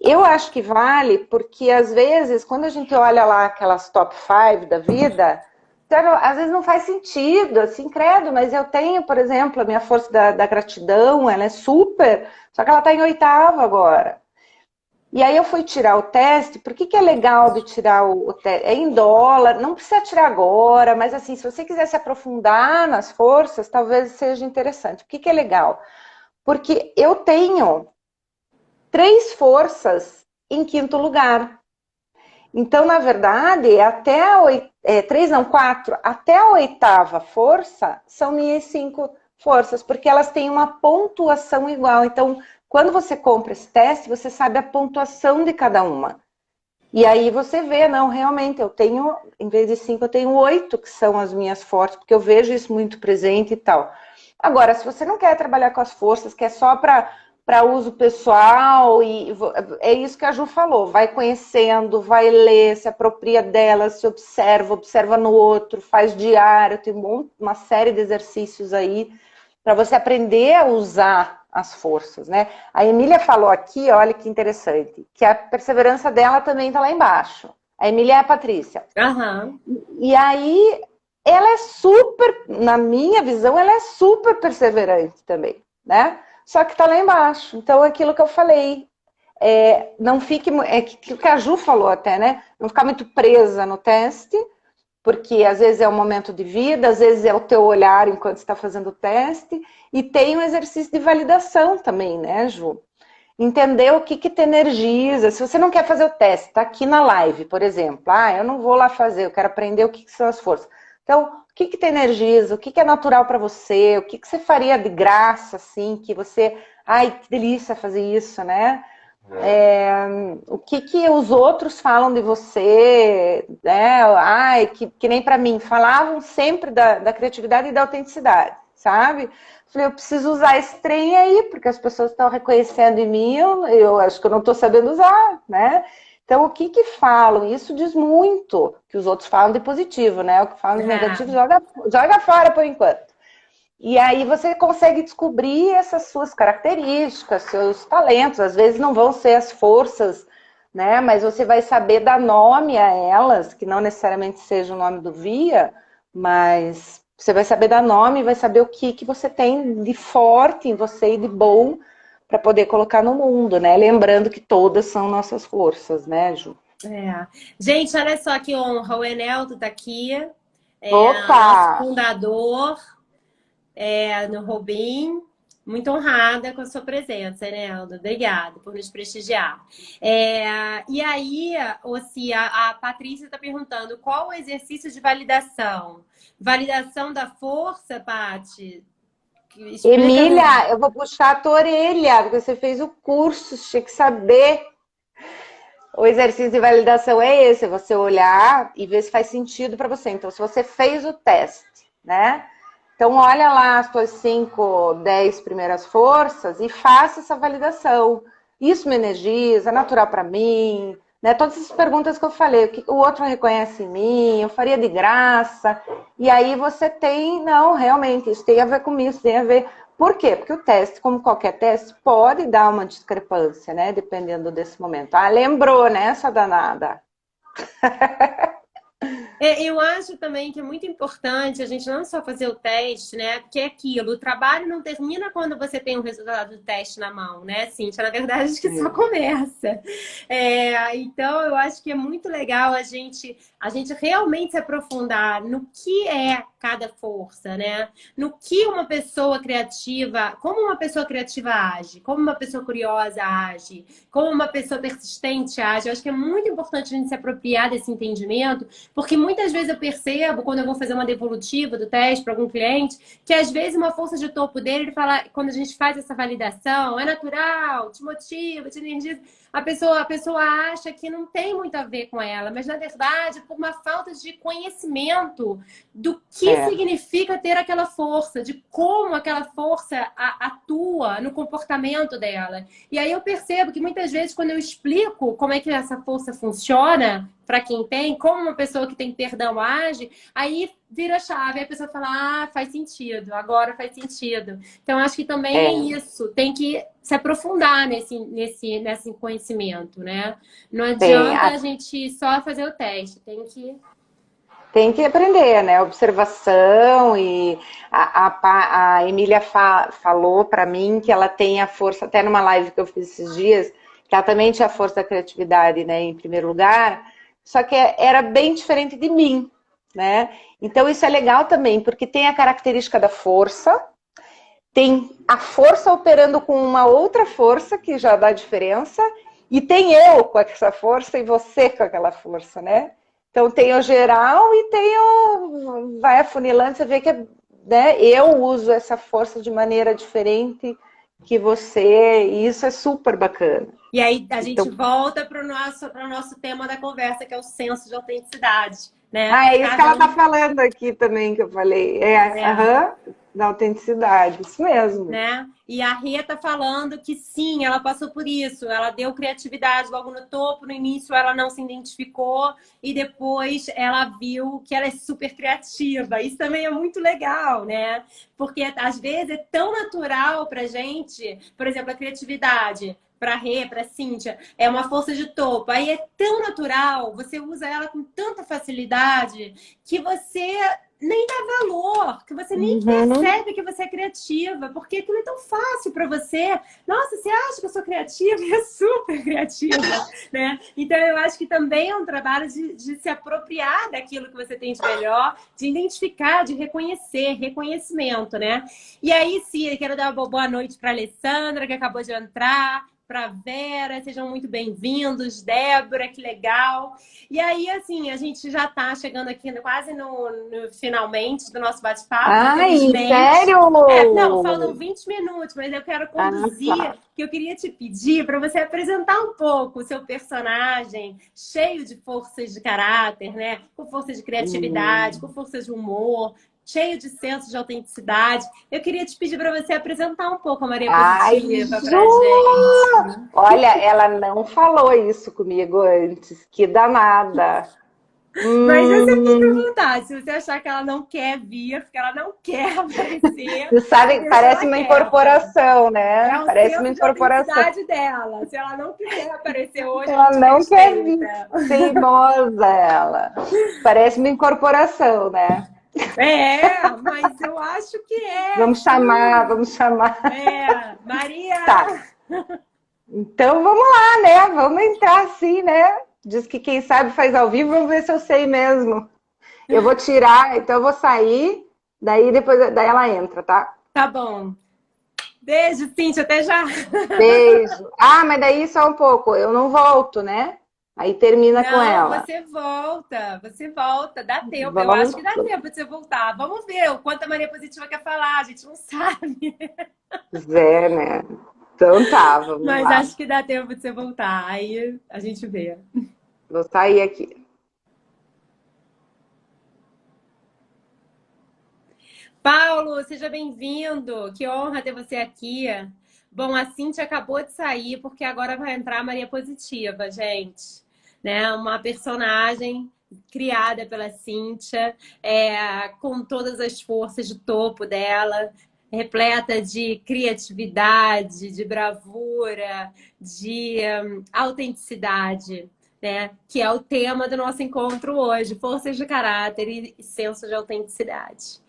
Eu acho que vale porque, às vezes, quando a gente olha lá aquelas top 5 da vida, às vezes não faz sentido, assim, credo, mas eu tenho, por exemplo, a minha força da gratidão, ela é super, só que ela está em oitava agora. E aí eu fui tirar o teste. Por que é legal de tirar o teste? É em dólar, não precisa tirar agora, mas assim, se você quiser se aprofundar nas forças, talvez seja interessante. Por que é legal? Porque eu tenho 3 forças em quinto lugar. Então, na verdade, até a 3, não, 4, até a oitava força são minhas 5 forças, porque elas têm uma pontuação igual. Então, quando você compra esse teste, você sabe a pontuação de cada uma. E aí você vê, não, realmente, eu tenho, em vez de 5, eu tenho 8 que são as minhas forças, porque eu vejo isso muito presente e tal. Agora, se você não quer trabalhar com as forças, que é só para uso pessoal, e é isso que a Ju falou, vai conhecendo, vai ler, se apropria delas, se observa, observa no outro, faz diário, tem uma série de exercícios aí para você aprender a usar as forças, né? A Emília falou aqui, olha que interessante, que a perseverança dela também está lá embaixo. A Emília é a Patrícia. Aham. E aí, ela é super, na minha visão, ela é super perseverante também, né? Só que está lá embaixo. Então, é aquilo que eu falei. Não fique, o que a Ju falou até, né? Não ficar muito presa no teste, porque às vezes é um momento de vida, às vezes é o teu olhar enquanto está fazendo o teste, e tem um exercício de validação também, né, Ju? Entender o que te energiza. Se você não quer fazer o teste, tá aqui na live, por exemplo. Eu não vou lá fazer, eu quero aprender o que são as forças. Então, o que te energiza? O que é natural para você? O que você faria de graça, assim, que você... Ai, que delícia fazer isso, né? O que os outros falam de você, né? Ai, que nem para mim, falavam sempre da criatividade e da autenticidade, sabe? Falei, eu preciso usar esse trem aí, porque as pessoas estão reconhecendo em mim, eu acho que eu não estou sabendo usar, né? Então, o que falam? Isso diz muito, que os outros falam de positivo, né? O que falam de negativo, joga fora por enquanto. E aí você consegue descobrir essas suas características, seus talentos. Às vezes não vão ser as forças, né? Mas você vai saber dar nome a elas, que não necessariamente seja o nome do Via, mas você vai saber dar nome, vai saber o que você tem de forte em você e de bom para poder colocar no mundo, né? Lembrando que todas são nossas forças, né, Ju? Gente, olha só que honra. O Eneldo tá aqui, Opa! nosso fundador, no Robin. Muito honrada com a sua presença, Eneldo. Obrigada por nos prestigiar. E aí, a Patrícia está perguntando qual o exercício de validação? Validação da força, Paty? Explica. Emília, eu vou puxar a tua orelha, porque você fez o curso, tinha que saber. O exercício de validação é esse, você olhar e ver se faz sentido para você. Então, se você fez o teste, né? Então, olha lá as tuas 5, 10 primeiras forças e faça essa validação. Isso me energiza, é natural para mim, né? Todas essas perguntas que eu falei, o que o outro reconhece em mim, eu faria de graça. E aí você tem, não, realmente, isso tem a ver com isso, tem a ver... Por quê? Porque o teste, como qualquer teste, pode dar uma discrepância, né? Dependendo desse momento. Lembrou, né, essa danada? Eu acho também que é muito importante a gente não só fazer o teste, né? Porque é aquilo, o trabalho não termina quando você tem o resultado do teste na mão, né, Cíntia? Na verdade, acho que só começa. Então, eu acho que é muito legal a gente realmente se aprofundar no que é cada força, né? No que uma pessoa criativa, como uma pessoa criativa age, como uma pessoa curiosa age, como uma pessoa persistente age. Eu acho que é muito importante a gente se apropriar desse entendimento, porque muitas vezes eu percebo, quando eu vou fazer uma devolutiva do teste para algum cliente, que às vezes uma força de topo dele, ele fala, quando a gente faz essa validação, é natural, te motiva, te energiza. A pessoa acha que não tem muito a ver com ela, mas na verdade, por uma falta de conhecimento do que significa ter aquela força, de como aquela força atua no comportamento dela. E aí eu percebo que muitas vezes, quando eu explico como é que essa força funciona, para quem tem, como uma pessoa que tem perdão age, aí vira a chave, aí a pessoa fala, ah, faz sentido, agora faz sentido. Então, acho que também é isso, tem que se aprofundar nesse conhecimento, né? Não adianta a gente só fazer o teste, tem que aprender, né? Observação e a Emília falou para mim que ela tem a força, até numa live que eu fiz esses dias, que ela também tinha a força da criatividade, né, em primeiro lugar, só que era bem diferente de mim, né? Então isso é legal também, porque tem a característica da força, tem a força operando com uma outra força, que já dá diferença, e tem eu com essa força e você com aquela força, né? Então tem o geral e tem o... vai afunilando, você vê que né, eu uso essa força de maneira diferente que você, e isso é super bacana. E aí a gente volta para o nosso tema da conversa, que é o senso de autenticidade, né? Ah, é isso que ela está falando aqui também, que eu falei. Da autenticidade, isso mesmo. Né? E a Rê tá falando que sim, ela passou por isso. Ela deu criatividade logo no topo. No início ela não se identificou e depois ela viu que ela é super criativa. Isso também é muito legal, né? Porque às vezes é tão natural pra gente, por exemplo, a criatividade. Para Rê, para Cíntia, é uma força de topo. Aí é tão natural, você usa ela com tanta facilidade que você nem dá valor, que você nem percebe que você é criativa, porque aquilo é tão fácil para você. Nossa, você acha que eu sou criativa? E é super criativa, né? Então, eu acho que também é um trabalho de se apropriar daquilo que você tem de melhor, de identificar, de reconhecer, reconhecimento, né? E aí, sim, quero dar uma boa noite para a Alessandra, que acabou de entrar, para Vera, sejam muito bem-vindos, Débora, que legal. E aí, assim, a gente já está chegando aqui quase no finalmente do nosso bate-papo. Ai, sério? Não, faltam 20 minutos, mas eu quero conduzir, que eu queria te pedir para você apresentar um pouco o seu personagem, cheio de forças de caráter, né? Com força de criatividade, com força de humor, cheio de senso de autenticidade. Eu queria te pedir para você apresentar um pouco a Maria Positiva para gente. Olha, ela não falou isso comigo antes. Que danada. Mas você fica à vontade. Se você achar que ela não quer vir, que ela não quer aparecer... Você sabe, parece uma incorporação, né? É o parece uma incorporação dela. Se ela não quiser aparecer hoje, ela não quer vir. Teimosa ela. Parece uma incorporação, né? Mas eu acho que é. Vamos chamar. Maria! Tá. Então vamos lá, né? Vamos entrar assim, né? Diz que quem sabe faz ao vivo, vamos ver se eu sei mesmo. Eu vou tirar, então eu vou sair, daí ela entra, tá? Tá bom. Beijo, Cíntia, até já. Beijo. Ah, mas daí só um pouco, eu não volto, né? Aí termina com ela. Você volta, dá tempo. Eu acho que dá tempo de você voltar. Vamos ver o quanto a Maria Positiva quer falar, a gente não sabe. É, né? Então tá, vamos Mas lá. acho que dá tempo de você voltar, aí a gente vê. Vou sair aqui. Paulo, seja bem-vindo. Que honra ter você aqui. Bom, a Cíntia acabou de sair porque agora vai entrar a Maria Positiva, gente. Né? Uma personagem criada pela Cíntia, com todas as forças de topo dela, repleta de criatividade, de bravura, de autenticidade. né? Que é o tema do nosso encontro hoje, forças de caráter e senso de autenticidade.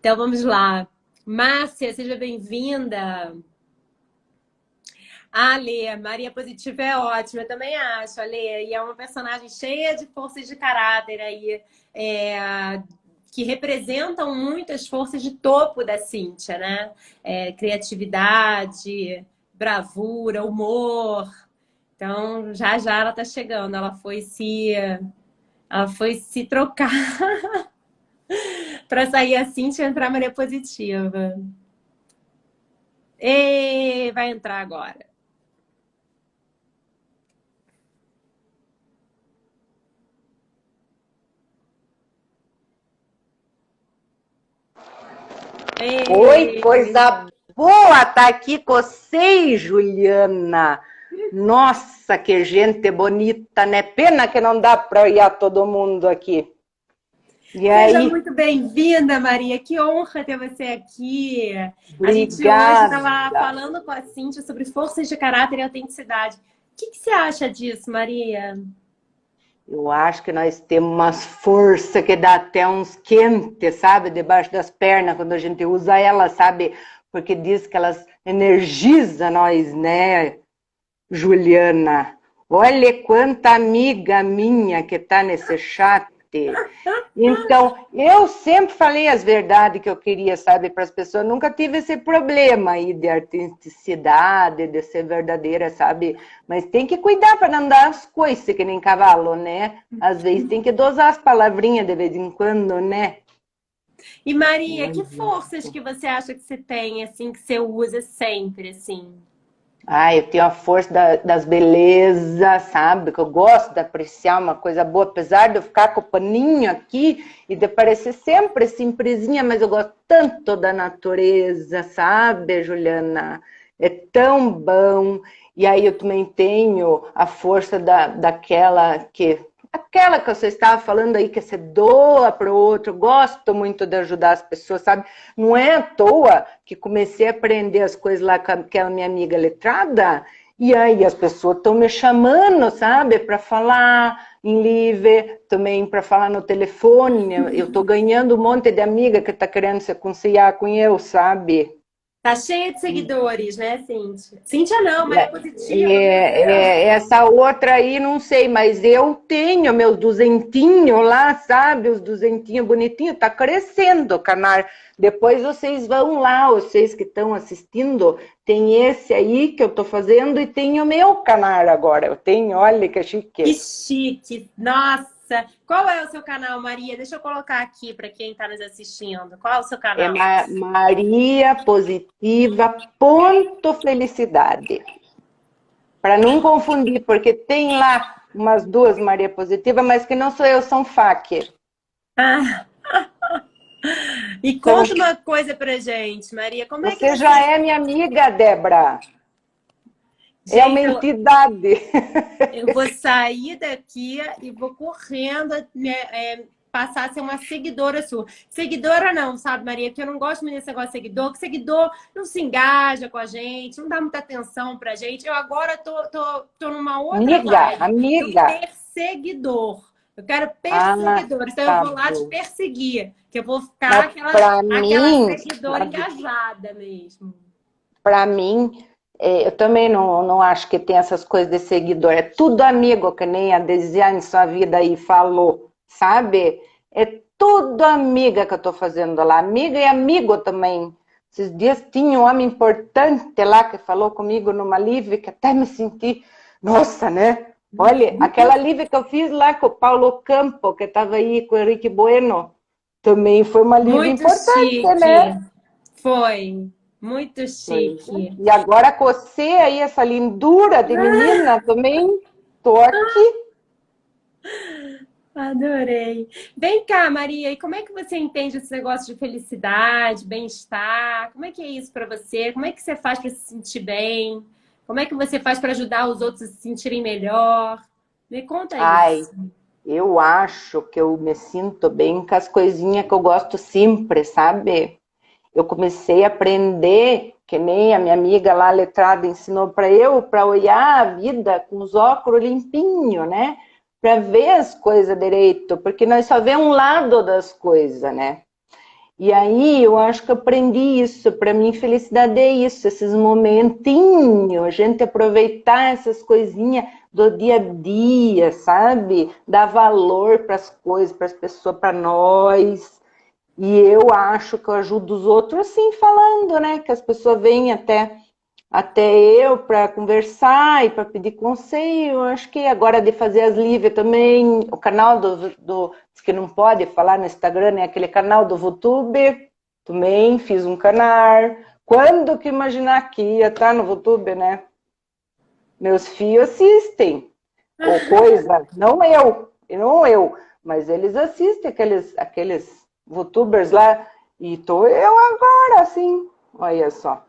Então vamos lá. Márcia, seja bem-vinda. Ale, Maria Positiva é ótima, eu também acho, Ale. E é uma personagem cheia de forças de caráter aí, que representam muito as forças de topo da Cíntia, né? Criatividade, bravura, humor. Então, já já ela tá chegando. Ela foi se trocar para sair a Cíntia e entrar a Maria Positiva. E vai entrar agora. Oi, coisa boa tá aqui com vocês, Juliana. Nossa, que gente bonita, né? Pena que não dá para olhar todo mundo aqui. E Seja aí? muito bem-vinda, Maria. Que honra ter você aqui. A gente hoje Obrigada. estava falando com a Cíntia sobre forças de caráter e autenticidade. O que você acha disso, Maria? Eu acho que nós temos umas forças que dá até uns quentes, sabe? Debaixo das pernas, quando a gente usa elas, sabe? Porque diz que elas energizam nós, né, Juliana? Olha quanta amiga minha que tá nesse chat. Então, eu sempre falei as verdades que eu queria, sabe, para as pessoas. Nunca tive esse problema aí de autenticidade, de ser verdadeira, sabe? Mas tem que cuidar para não dar as coisas que nem cavalo, né? Às vezes tem que dosar as palavrinhas de vez em quando, né? E Maria, que forças que você acha que você tem, assim, que você usa sempre, assim? Ah, eu tenho a força das belezas, sabe? Que eu gosto de apreciar uma coisa boa, apesar de eu ficar com o paninho aqui e de parecer sempre simplesinha, mas eu gosto tanto da natureza, sabe, Juliana? É tão bom. E aí eu também tenho a força aquela que você estava falando aí, que você doa para o outro. Eu gosto muito de ajudar as pessoas, sabe? Não é à toa que comecei a aprender as coisas lá com aquela minha amiga letrada, e aí as pessoas estão me chamando, sabe? Para falar em live, também para falar no telefone. Eu estou ganhando um monte de amiga que está querendo se conciliar com eu, sabe? Tá cheia de seguidores, né, Cíntia? Cíntia não, Maria Positiva, meu Deus. Essa outra aí, não sei, mas eu tenho meus duzentinhos lá, sabe? Os duzentinhos bonitinhos, tá crescendo o canal. Depois vocês vão lá, vocês que estão assistindo, tem esse aí que eu tô fazendo e tem o meu canal agora. Eu tenho, olha que chique. Que chique! Nossa! Qual é o seu canal, Maria? Deixa eu colocar aqui para quem está nos assistindo. Qual é o seu É canal? Maria Positiva ponto felicidade. Para não confundir, porque tem lá umas duas Maria Positiva, mas que não sou eu, são faker. Ah. E conta uma coisa pra gente, Maria. Como é que Você já é minha amiga, Débora. Gente, é uma entidade. Eu vou sair daqui e vou correndo, né, passar a ser uma seguidora sua. Seguidora não, sabe, Maria? Porque eu não gosto muito desse negócio de seguidor, que seguidor não se engaja com a gente, não dá muita atenção pra gente. Eu agora tô numa outra vibe. Amiga. Eu perseguidor. Eu quero perseguidores. Então eu vou lá te perseguir. Que eu vou ficar aquela seguidora engajada mesmo. Para mim, eu também não acho que tem essas coisas de seguidor. É tudo amigo, que nem a Desiane Sua Vida aí falou, sabe? É tudo amiga que eu tô fazendo lá. Amiga e amigo também. Esses dias tinha um homem importante lá que falou comigo numa live que até me senti, nossa, né? Olha, aquela live que eu fiz lá com o Paulo Campo, que estava aí com o Henrique Bueno, também foi uma live muito importante, chique. né? Foi. Muito chique. E agora com você aí, essa lindura de menina, também tô aqui. Adorei. Vem cá, Maria, e como é que você entende esse negócio de felicidade, bem-estar? Como é que é isso para você? Como é que você faz para se sentir bem? Como é que você faz para ajudar os outros a se sentirem melhor? Me conta isso. Eu acho que eu me sinto bem com as coisinhas que eu gosto sempre, sabe? Eu comecei a aprender Que nem a minha amiga lá, letrada, ensinou para olhar a vida com os óculos limpinho, né? Para ver as coisas direito, porque nós só vemos um lado das coisas, né? E aí eu acho que eu aprendi isso. Para mim, felicidade é isso, esses momentinhos, a gente aproveitar essas coisinhas do dia a dia, sabe? Dar valor para as coisas, para as pessoas, para nós. E eu acho que eu ajudo os outros assim, falando, né? Que as pessoas vêm até eu para conversar e para pedir conselho. Eu acho que agora de fazer as lives também, o canal diz que não pode falar no Instagram, né? Aquele canal do YouTube, também fiz um canal. Quando que imaginar que ia estar no YouTube, né? Meus filhos assistem, ou coisa, não eu, mas eles assistem aqueles YouTubers lá, e tô eu agora, assim, olha só.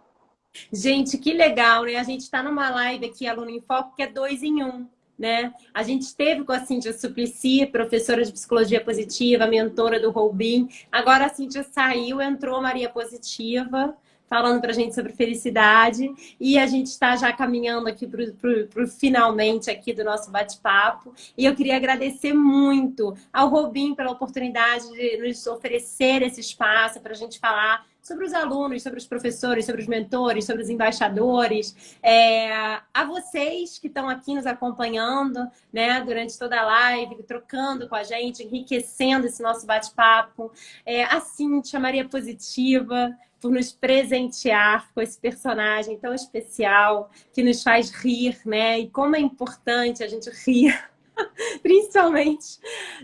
Gente, que legal, né? A gente está numa live aqui, Aluno em Foco, que é 2 em 1, né? A gente esteve com a Cíntia Suplicy, professora de Psicologia Positiva, mentora do Roubim. Agora a Cíntia saiu, entrou Maria Positiva, falando para a gente sobre felicidade. E a gente está já caminhando aqui para finalmente aqui do nosso bate-papo. E eu queria agradecer muito ao Roubim pela oportunidade de nos oferecer esse espaço para a gente falar sobre os alunos, sobre os professores, sobre os mentores, sobre os embaixadores, a vocês que estão aqui nos acompanhando, né, durante toda a live, trocando com a gente, enriquecendo esse nosso bate-papo, a Cíntia, Maria Positiva, por nos presentear com esse personagem tão especial, que nos faz rir, né, e como é importante a gente rir, principalmente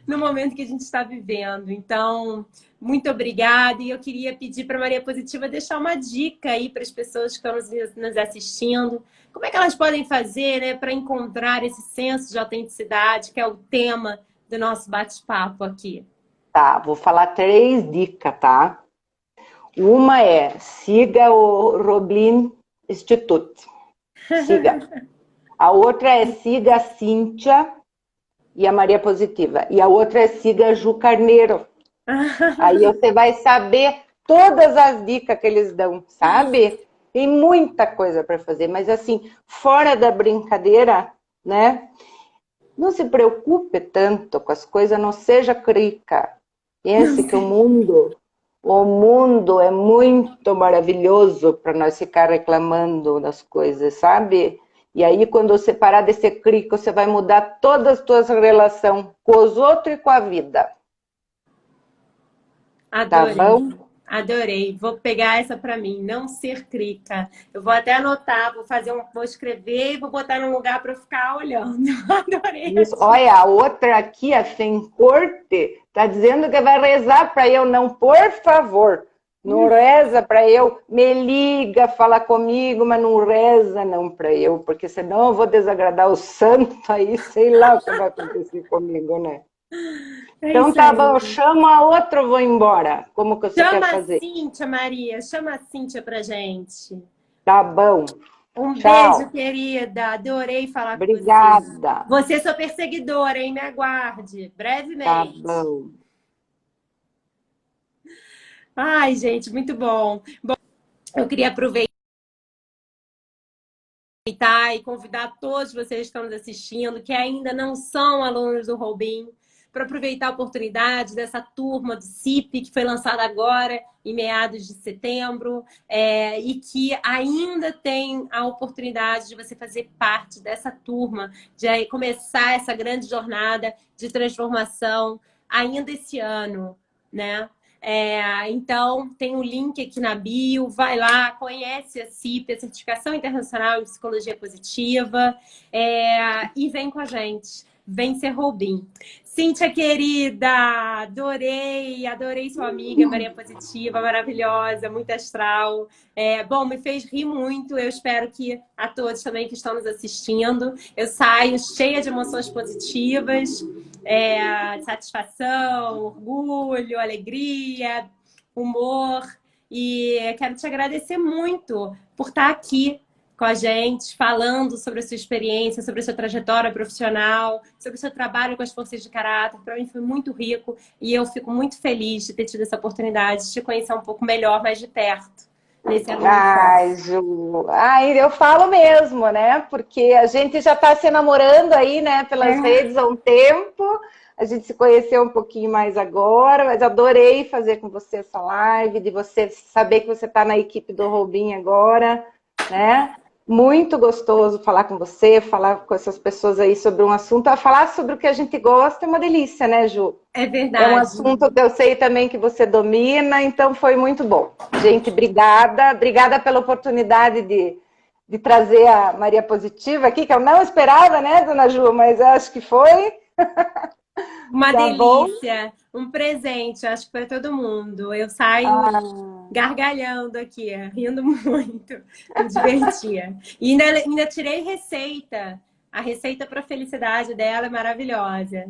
no momento que a gente está vivendo. Então, muito obrigada. E eu queria pedir para a Maria Positiva deixar uma dica aí para as pessoas que estão nos assistindo. Como é que elas podem fazer, né, para encontrar esse senso de autenticidade, que é o tema do nosso bate-papo aqui? Tá, vou falar 3 dicas, tá? Uma é, siga o Roblin Institute. Siga. A outra é, siga a Cíntia e a Maria Positiva. E a outra é, siga a Ju Carneiro. Aí você vai saber todas as dicas que eles dão, sabe? Tem muita coisa para fazer, mas assim, fora da brincadeira, né? Não se preocupe tanto com as coisas, não seja crica. Pense que o mundo é muito maravilhoso para nós ficar reclamando das coisas, sabe? E aí, quando você parar de ser crica, você vai mudar todas as suas relações com os outros e com a vida. Adorei. Tá bom? Adorei. Vou pegar essa para mim, não ser crica. Eu vou até anotar, vou escrever e vou botar num lugar para eu ficar olhando. Adorei. Isso. Olha, a outra aqui, a Sem Corte, tá dizendo que vai rezar para eu. Não, por favor, não reza para eu. Me liga, fala comigo, mas não reza não para eu, porque senão eu vou desagradar o santo aí, sei lá o que vai acontecer comigo, né? Então tá bom, chama a outra, eu vou embora. Como que você quer fazer? Chama a Cíntia, Maria. Chama a Cíntia pra gente. Tá bom. Um Tchau. beijo, querida. Adorei falar com você. Obrigada. Você é sua perseguidora, hein? Me aguarde. Brevemente. Tá bom. Ai, gente, muito bom. Bom, eu queria aproveitar e convidar todos vocês que estão nos assistindo, que ainda não são alunos do Roubim, para aproveitar a oportunidade dessa turma do CIP, que foi lançada agora, em meados de setembro, e que ainda tem a oportunidade de você fazer parte dessa turma, de começar essa grande jornada de transformação ainda esse ano, né? Então, tem um link aqui na bio, vai lá, conhece a CIP, a Certificação Internacional em Psicologia Positiva, e vem com a gente, vem ser Roubim. Cíntia, querida, adorei sua amiga, Maria Positiva, maravilhosa, muito astral. Bom, me fez rir muito, eu espero que a todos também que estão nos assistindo, eu saio cheia de emoções positivas, satisfação, orgulho, alegria, humor, e quero te agradecer muito por estar aqui com a gente, falando sobre a sua experiência, sobre a sua trajetória profissional, sobre o seu trabalho com as forças de caráter. Para mim foi muito rico e eu fico muito feliz de ter tido essa oportunidade de te conhecer um pouco melhor, mais de perto. nesse aluno em Ai, foco. Ju. Ai, eu falo mesmo, né? Porque a gente já está se namorando aí, né, pelas É. redes há um tempo. A gente se conheceu um pouquinho mais agora, mas adorei fazer com você essa live, de você saber que você está na equipe do Robin agora, né? Muito gostoso falar com você, falar com essas pessoas aí sobre um assunto. A falar sobre o que a gente gosta é uma delícia, né, Ju? É É um verdade. assunto que eu sei também que você domina, então foi muito bom. Gente, obrigada. Obrigada pela oportunidade de trazer a Maria Positiva aqui, que eu não esperava, né, dona Ju? Mas acho que foi. Uma Tá bom? delícia, um presente, acho que para todo mundo. Eu saio Ah, gargalhando aqui, rindo muito, me divertia. E ainda tirei receita. A receita para felicidade dela é maravilhosa.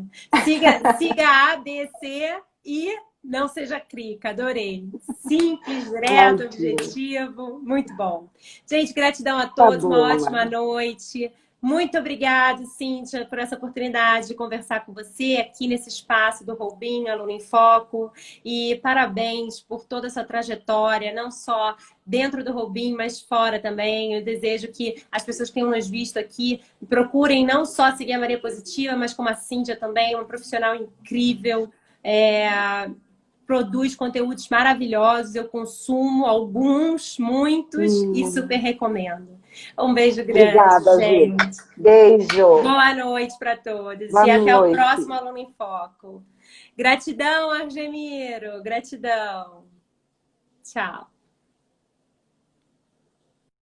Siga A, B, C e não seja crica. Adorei. Simples, direto, ótimo. objetivo, muito bom. Gente, gratidão a Tá todos, uma bom, ótima Amanda. noite. Muito obrigada, Cíntia, por essa oportunidade de conversar com você aqui nesse espaço do Roubim, Aluno em Foco. E parabéns por toda essa trajetória, não só dentro do Roubim, mas fora também. Eu desejo que as pessoas que tenham nos visto aqui procurem não só seguir a Maria Positiva, mas como a Cíntia também, uma profissional incrível. Produz conteúdos maravilhosos, eu consumo alguns, muitos, e super Hum, recomendo. Um beijo grande, obrigada, Ju. gente. Beijo. Boa noite para todos Boa e até o próximo noite. Aluno em Foco. Gratidão, Argemiro. Gratidão. Tchau.